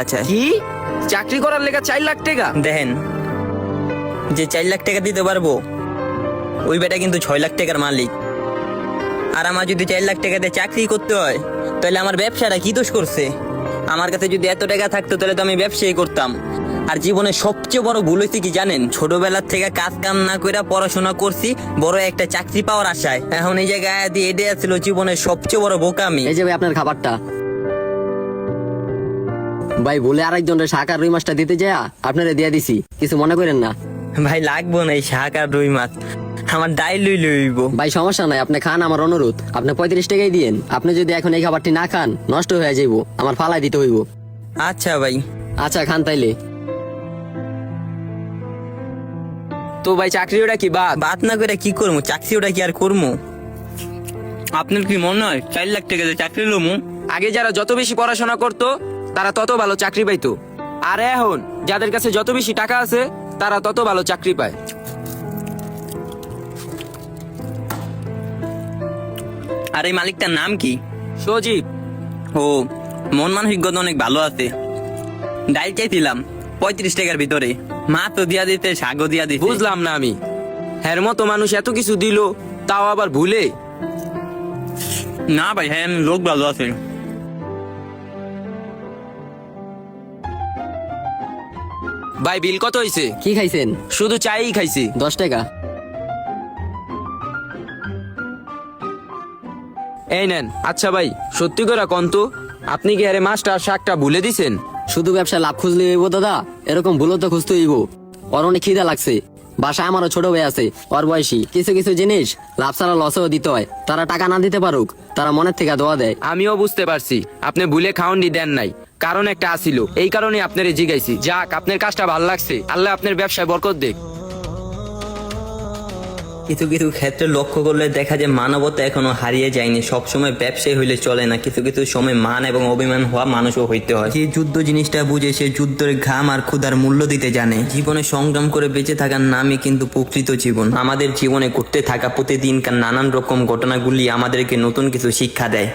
আচ্ছা কি চাকরি করার লেগে 4 লাখ টাকা? দেখেন, যে 4 লাখ টাকা দিতে পারবো ওই বেটা কিন্তু 6 লাখ টাকার মালিক। আর আমার যদি 4 লাখ টাকা দিয়ে চাকরি করতে হয় তাহলে আমার ব্যবসাটা কি দোষ করছে? আমার কাছে যদি এত টাকা থাকতো তাহলে তো আমি ব্যবসাই করতাম। আর জীবনে সবচেয়ে বড় ভুল হয়েছে কি জানেন? ছোটবেলার থেকে কাজ কাম না করে পড়াশোনা করছি বড় একটা চাকরি পাওয়ার আশায়। এখন এই যে গায়ে দিয়ে এটাই ছিল জীবনের সবচেয়ে বড় বোকামি। এই যে ভাই আপনার খাবারটা। ভাই বলে আরেকজনের শাক আর রুই মাছটা দিতে যায় আপনারা দিয়ে দিছি, কিছু মনে করেন না। ভাই লাগবো না এই শাক আর রুই মাছ, আমার ডাইল লইব। ভাই সমস্যা নাই, আপনি খান, আমার অনুরোধ। আপনি 35 টাকাই দিয়েন। আপনি যদি এখন এই খাবারটি না খান নষ্ট হয়ে যাইব, আমার ফালাই দিতে হইব। আচ্ছা ভাই। আচ্ছা খান তাইলে। তো ভাই চাকরি ওটা কি বাদ? বাদ না করে কি করবো? চাকরি ওটা কি আর করবো? আপনার কি মনে হয় 4 লাখ টাকা দিয়ে চাকরি লমু? আগে যারা যত বেশি পড়াশোনা করতো তারা তত ভালো চাকরি পাইতো, আর এখন যাদের কাছে যত বেশি টাকা আছে তারা তত ভালো চাকরি পায়। আর এই মালিকটার নাম কি? সজীব। ও, মন মানসিকতা অনেক ভালো আছে। ডাইল চাইছিলাম 35 টাকার ভিতরে, মা তো দিয়া দিতে, শাকও দিয়া দিতে। বুঝলাম না আমি, হ্যার মতো মানুষ এত কিছু দিল তাও আবার ভুলে। না ভাই, হ্যাঁ লোক ভালো আছে। ভাই বিল কত হইছে? কি খাইছেন? শুধু চাই খাইছি। 10 টাকা। এই নেন। আচ্ছা ভাই সত্যি করে কন তো, আপনি কি আরে মাছটা আর শাকটা ভুলে দিছেন? শুধু ব্যবসা লাভ খুঁজলে হইব দাদা, এরকম ভুলো তো খুঁজতে হইব। ওর অনেক খিদা লাগছে, বাসায় আমারও ছোট ভাই আছে ওর বয়সী। কিছু কিছু জিনিস লাভ ছাড়া লসেও দিতে হয়। তারা টাকা না দিতে পারুক, তারা মনের থেকে দোয়া দেয়। আমিও বুঝতে পারছি আপনি ভুলে খাওয়ানি দেন নাই, কারণ একটা আসিল, এই কারণে আপনারে জিগাইছি। যাক, আপনার কাজটা ভালো লাগছে, আল্লাহ আপনার ব্যবসায় বরকত দেখ। কিছু কিছু ক্ষেত্রে লক্ষ্য করলে দেখা যায় মানবতা এখনো হারিয়ে যায়নি। সবসময় ব্যবসায়ী হইলে চলে না, কিছু কিছু সময় মান এবং অভিমান হওয়া মানুষও হইতে হয়। যে যুদ্ধ জিনিসটা বুঝে সে যুদ্ধের ঘাম আর ক্ষুধার মূল্য দিতে জানে। জীবনে সংগ্রাম করে বেঁচে থাকার নামই কিন্তু প্রকৃত জীবন। আমাদের জীবনে ঘটতে থাকা প্রতিদিনকার নানান রকম ঘটনাগুলি আমাদেরকে নতুন কিছু শিক্ষা দেয়।